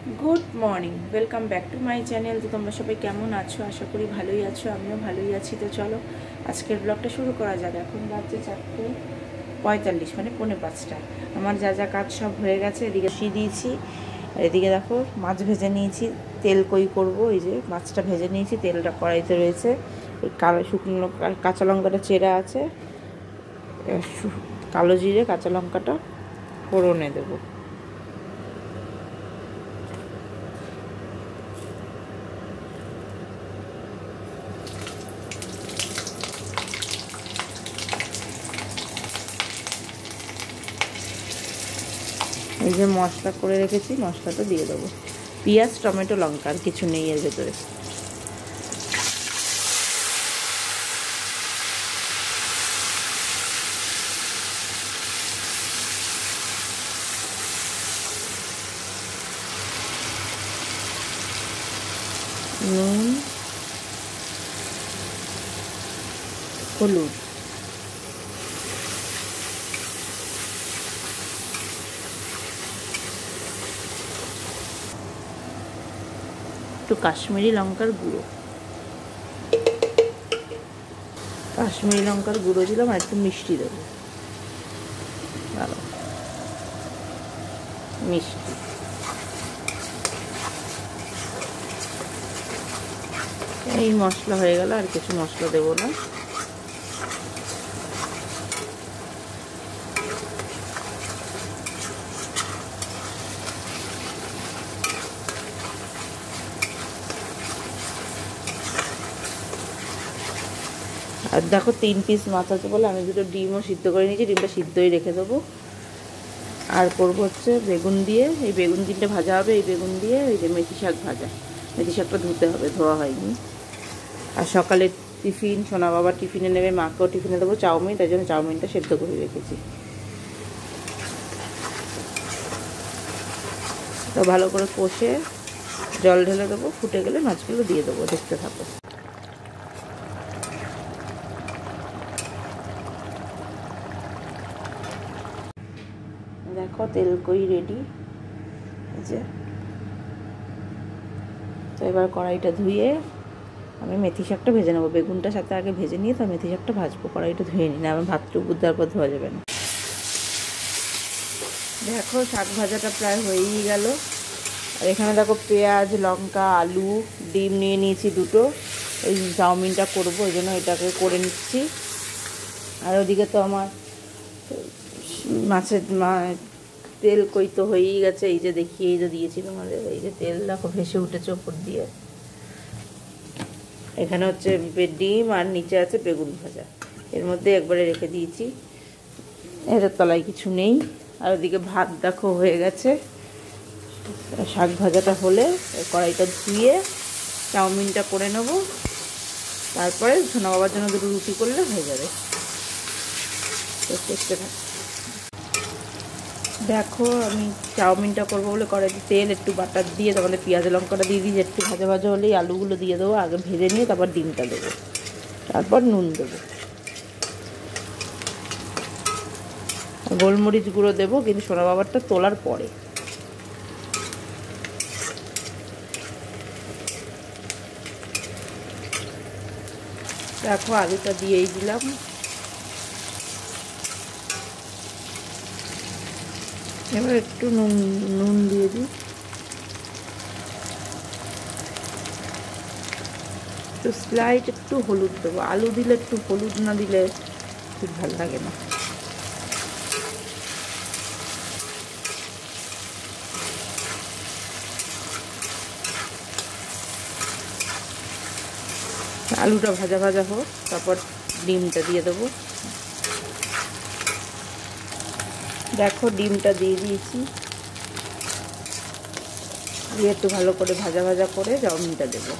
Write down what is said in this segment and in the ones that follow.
Good morning welcome back to my channel. तो तुम्हारा सबाई केमन आछो? आशा करी भालोई आछो, आमिও भालोई आছি। तो चलो आजकेर ब्लगटा शुरू करा जाक। এখন বাজে 4:45 মানে 4:45টা। আমার যা যা কাজ সব হয়ে গেছে। এদিকে বসিয়ে দিয়েছি, আর এদিকে দেখো মাছ ভেজে নিয়েছি। তেল কই করব, এই যে মাছটা ভেজে নিয়েছি, তেলটা কড়াইতে রয়েছে। এই কালো শুকনো কাঁচা লঙ্কাটা চেরা আছে, কালো জিরে কাঁচা লঙ্কাটা ফোড়নে দেবো। এই যে মশলা করে রেখেছি, মশলাটা দিয়ে দেবো। পেঁয়াজ টমেটো লঙ্কা, আর কিছু নেই এর ভেতরে। নুন হলুদ একটু কাশ্মীরি লঙ্কার গুঁড়ো, কাশ্মীরি লঙ্কার গুঁড়ো দিলাম, আর একটু মিষ্টি দেবো। ভালো মিষ্টি। এই মশলা হয়ে গেল, আর কিছু মশলা দেবো না। আর দেখো 3 পিস মাছ আছে বলে আমি দুটো ডিমও সিদ্ধ করে নিয়েছি, ডিমটা সিদ্ধই রেখে দেবো। আর করবো হচ্ছে বেগুন দিয়ে, এই বেগুন 3টে ভাজা হবে। এই বেগুন দিয়ে এই যে মেথি শাক ভাজা, মেথি শাকটা ধুতে হবে, ধোয়া হয়নি। আর সকালে টিফিন, সোনা বাবা টিফিনে নেবে, মাকেও টিফিনে দেবো চাউমিন, তাই জন্য চাউমিনটা সেদ্ধ করে রেখেছি। তো ভালো করে কষে জল ঢেলে দেবো, ফুটে গেলে মাছগুলো দিয়ে দেবো। দেখতে থাকো। দেখো তেল কই রেডি, এই যে। তো এবার কড়াইটা ধুয়ে আমি মেথি শাকটা ভেজে নেবো। বেগুনটা সাথে আগে ভেজে নিয়ে তো মেথি শাকটা ভাজবো। কড়াইটা ধুয়ে নিই, না আমার ভাতটুকু তারপর ধোয়া যাবে না। দেখো শাক ভাজাটা প্রায় হয়েই গেল। আর এখানে দেখো পেঁয়াজ লঙ্কা আলু ডিম নিয়ে নিয়েছি দুটো। এই চাউমিনটা করবো, ওই জন্য এটাকে করে নিচ্ছি। আর ওদিকে তো আমার মাছের তেল কই তো হয়েই গেছে। এই যে দেখিয়েই তো দিয়েছি তোমাদের, এই যে তেল দেখো ভেসে উঠেছে ওপর দিয়ে। এখানে হচ্ছে ডিম, আর নিচে আছে বেগুন ভাজা। এর মধ্যে একবারে রেখে দিয়েছি, এর তলায় কিছু নেই। আর ওদিকে ভাত দেখো হয়ে গেছে। শাক ভাজাটা হলে কড়াইটা ধুয়ে চাউমিনটা করে নেব, তারপরে সোনা বাবার জন্য দুটো রুটি করলে হয়ে যাবে। দেখতে থাক। দেখো আমি চাউমিনটা করবো বলে কড়াইতে তেল একটু বাটার দিয়ে তোমাদের পেঁয়াজ লঙ্কাটা দিয়ে দিই, একটু ভাজা ভাজা হলেই আলুগুলো দিয়ে দেবো। আগে ভেজে নিয়ে তারপর ডিমটা দেবো, তারপর নুন দেবো, গোলমরিচ গুঁড়ো দেবো, কিন্তু সোনা বাবারটা তোলার পরে। দেখো আলুটা দিয়েই দিলাম। এবার একটু নুন দিয়ে দিই, একটু স্লাইড একটু হলুদ দেবো। আলু দিলে একটু হলুদ না দিলে ঠিক ভালো লাগে না। আলুটা ভাজা ভাজা হোক, তারপর ডিমটা দিয়ে দেবো। দেখো ডিমটা দিয়ে দিয়েছি, দিয়ে একটু ভালো করে ভাজা ভাজা করে চাউমিনটা দেবো।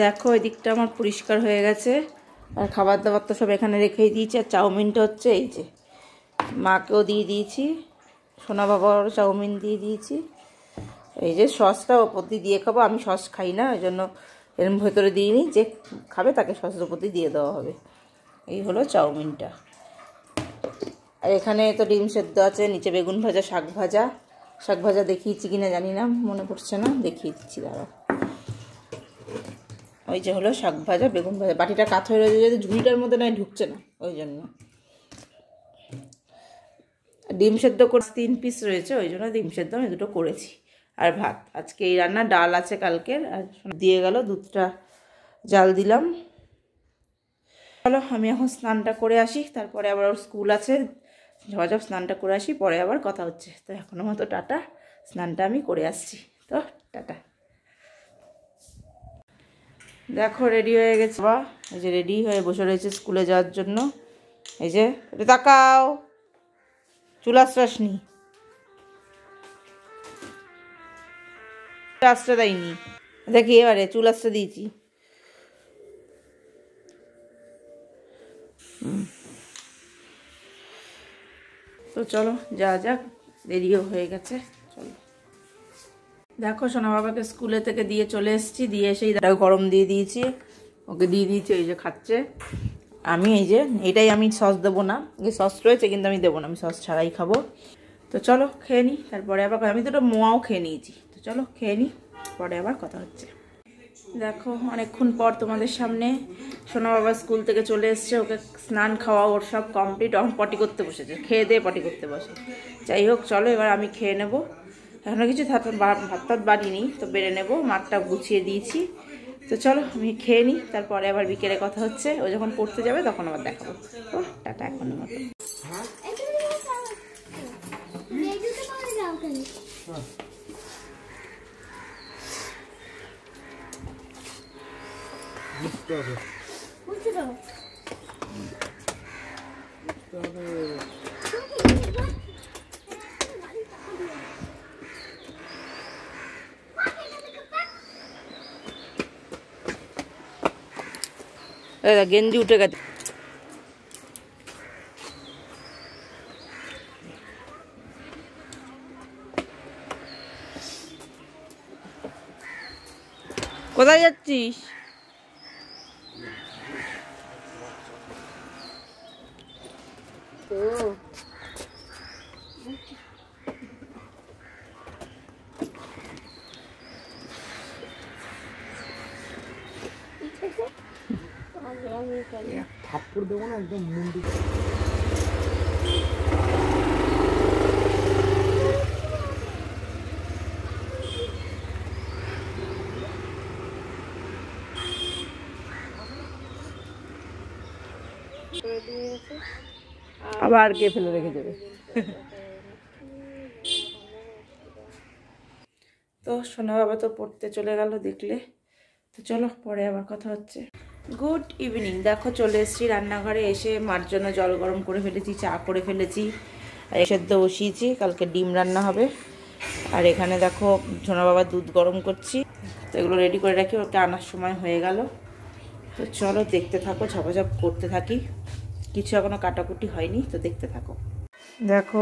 দেখো এদিকটা আমার পরিষ্কার হয়ে গেছে। আর খাবার দাবার তো সব এখানে রেখেই দিয়েছি। আর চাউমিনটা হচ্ছে এই যে মাকেও দিয়ে দিয়েছি, সোনা বাবারও চাউমিন দিয়ে দিয়েছি। এই যে সসটা ওপর দিয়ে খাবো। আমি সস খাই না, ওই জন্য এর ভেতরে দিয়ে নিই, যে খাবে তাকে সসের উপরে দিয়ে দেওয়া হবে। এই হলো চাউমিনটা। আর এখানে তো ডিম সেদ্ধ আছে, নিচে বেগুন ভাজা, শাক ভাজা দেখিয়েছি কিনা জানি না, মনে পড়ছে না, দেখিয়ে দিচ্ছি দাঁড়াও। ওই যে হলো শাক ভাজা, বেগুন ভাজা। বাটিটা কাত হয়ে রয়েছে যদি ঝুড়িটার মধ্যে নয়, ঢুকছে না, ওই জন্য। ডিম সেদ্ধ করে 3 পিস রয়েছে, ওই জন্য ডিম সেদ্ধ আমি দুটো করেছি। আর ভাত, আজকে এই রান্না, ডাল আছে কালকের, আর দিয়ে গেল, দুধটা জাল দিলাম। চলো আমি এখন স্নানটা করে আসি, তারপরে আবার ওর স্কুল আছে, ঝপঝপ স্নানটা করে আসি, পরে আবার কথা হচ্ছে। তো এখনো মতো টাটা, স্নানটা আমি করে আসছি, তো টাটা। দেখো রেডি হয়ে গেছে বা, এই যে রেডি হয়ে বসে রয়েছে স্কুলে যাওয়ার জন্য। এই যে এটা তাকাও, চুল আশ্রাসনি, আশ্রা দেয়নি, দেখি এবারে চুল আশ্রা দিয়েছি। তো চলো যা যাক, দেরিও হয়ে গেছে, চলো। দেখো সোনা বাবাকে স্কুলে থেকে দিয়ে চলে এসেছি, দিয়ে এসেই গরম দিয়ে দিয়েছি, ওকে দিয়ে দিয়েছি, এই যে খাচ্ছে। আমি এই যে এটাই, আমি সস দেবো না, এই সস রয়েছে কিন্তু আমি দেবো না, আমি সস ছাড়াই খাবো। তো চলো খেয়ে নিই, তারপরে আবার, আমি তো মোয়াও খেয়ে নিয়েছি। তো চলো খেয়ে নিই, পরে আবার কথা হচ্ছে। দেখো অনেকক্ষণ পর তোমাদের সামনে, সোনা বাবা স্কুল থেকে চলে এসছে, ওকে স্নান খাওয়া ওর সব কমপ্লিট, এখন পটি করতে বসেছে, খেয়ে দিয়ে পটি করতে বসে। যাই হোক চলো এবার আমি খেয়ে নেবো, এখনও কিছু ভাত টাত বানিনি, তো বেড়ে নেবো, মাঠটা গুছিয়ে দিয়েছি। তো চলো আমি খেয়ে নিই, তারপরে আবার বিকেলে কথা হচ্ছে, ও যখন পড়তে যাবে তখন আবার দেখাবো। তো টাটা এখন মতো। গেঞ্জি উঠে গেছে। কোথায় যাচ্ছিস? থাপ্পড় দেবো না, একদম মুন্ডি। আবার কে ফেলে রেখে যাবে। তো সোনা বাবা তো পড়তে চলে গেল দেখলে। তো চলো পরে আবার কথা হচ্ছে। Good evening. দেখো চলে এসেছি রান্নাঘরে, এসে মার জন্য জল গরম করে ফেলেছি, চা করে ফেলেছি, আর সেদ্ধ বসিয়েছি, কালকে ডিম রান্না হবে। আর এখানে দেখো সোনা বাবা দুধ গরম করছি, তো এগুলো রেডি করে রাখি, ওকে আনার সময় হয়ে গেল। তো চলো দেখতে থাকো, ঝপাঝপ করতে থাকি, কিছু এখনো কাটাকুটি হয়নি, তো দেখতে থাকো। দেখো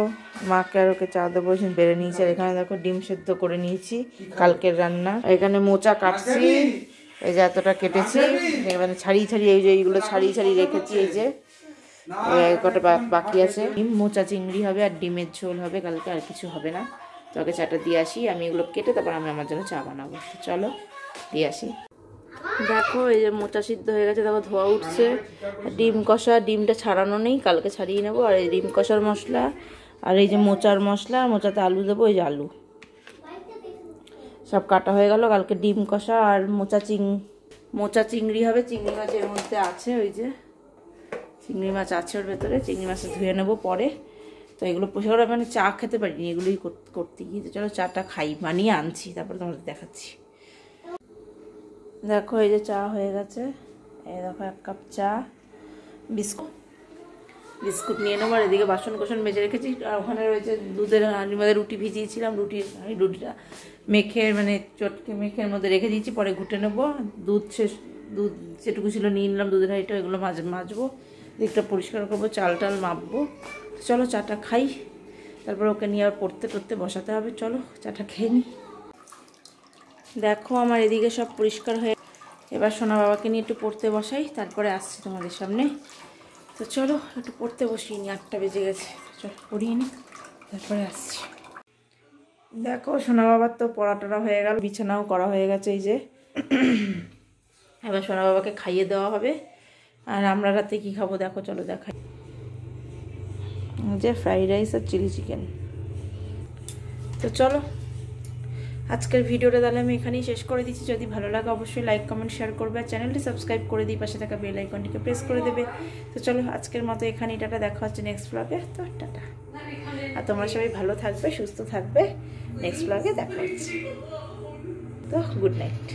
মাকে আর ওকে চা দেবো, বেড়ে নিয়েছি। আর এখানে দেখো ডিম সেদ্ধ করে নিয়েছি, কালকের রান্না। এখানে মোচা কাটছি, এই যে এতটা কেটেছি, মানে ছাড়িয়ে ছাড়িয়ে, এই যে এইগুলো ছাড়িয়ে ছাড়িয়ে রেখেছি, এই যে কটা বাকি আছে। ডিম মোচা চিংড়ি হবে, আর ডিমের ঝোল হবে কালকে, আর কিছু হবে না। তো ওকে চাটা দিয়ে আসি, আমি এগুলো কেটে তারপর আমি আমার জন্য চা বানাবো। তো চলো দিয়ে আসি। দেখো এই যে মোচা সিদ্ধ হয়ে গেছে, দেখো ধোয়া উঠছে। ডিম কষা, ডিমটা ছাড়ানো নেই, কালকে ছাড়িয়ে নেবো। আর এই ডিম কষার মশলা, আর এই যে মোচার মশলা, মোচাতে আলু দেবো, এই যে আলু সব কাটা হয়ে গেল। কালকে ডিম কষা আর মোচা চিংড়ি হবে, চিংড়ি মাছ এর মধ্যে আছে, ওই যে চিংড়ি মাছ আছে ওর ভেতরে, চিংড়ি মাছটা ধুয়ে নেবো পরে। তো এগুলো পরিষ্কার করে, মানে চা খেতে পারিনি, এগুলোই করতে গিয়ে। তো চলো চাটা খাই, বানিয়ে আনছি, তারপরে তোমাদের দেখাচ্ছি। দেখো এই যে চা হয়ে গেছে, এই দেখো 1 কাপ চা, বিস্কুট নিয়ে নেবো। আর এদিকে বাসন কোসন মেজে রেখেছি, আর ওখানে রয়েছে দুধের হাঁড়ির মধ্যে রুটি ভিজিয়েছিলাম, রুটিটা মেখে, মানে চটকে মেখের মধ্যে রেখে দিয়েছি, পরে ঘুটে নেবো। দুধ যেটুকু ছিল নিয়ে নিলাম, দুধের হাঁড়িটা, এগুলো মাজবো, দিকটা পরিষ্কার করবো, চাল টাল মাপবো। চলো চাটা খাই, তারপর ওকে নিয়ে আর পড়তে বসাতে হবে। চলো চাটা খেয়ে নিই। দেখো আমার এদিকে সব পরিষ্কার হয়ে, এবার সোনা বাবাকে নিয়ে একটু পড়তে বসাই, তারপরে আসছি তোমাদের সামনে। তো চলো একটু পড়তে বসিয়ে নি, 8টা বেজে গেছে। চলো পড়িয়ে নি, তারপরে আসছি। দেখো সোনা বাবার তো পড়াটা হয়ে গেল, বিছানাও করা হয়ে গেছে। এই যে এবার সোনা বাবাকে খাইয়ে দেওয়া হবে। আর আমরা রাতে কি খাবো দেখো, চলো দেখাই। যে ফ্রাইড রাইস আর চিলি চিকেন। তো চলো আজকের ভিডিওটা তাহলে আমি এখানেই শেষ করে দিচ্ছি। যদি ভালো লাগে অবশ্যই লাইক কমেন্ট শেয়ার করবে, আর চ্যানেলটি সাবস্ক্রাইব করে দিই, পাশে থাকা বেল আইকনটিকে প্রেস করে দেবে। তো চলো আজকের মতো এখানেই টাটা, দেখা হচ্ছে নেক্সট ব্লগে। তো টাটা, আর তোমরা সবাই ভালো থাকবে, সুস্থ থাকবে। নেক্সট ব্লগে দেখা হচ্ছে। তো গুড নাইট।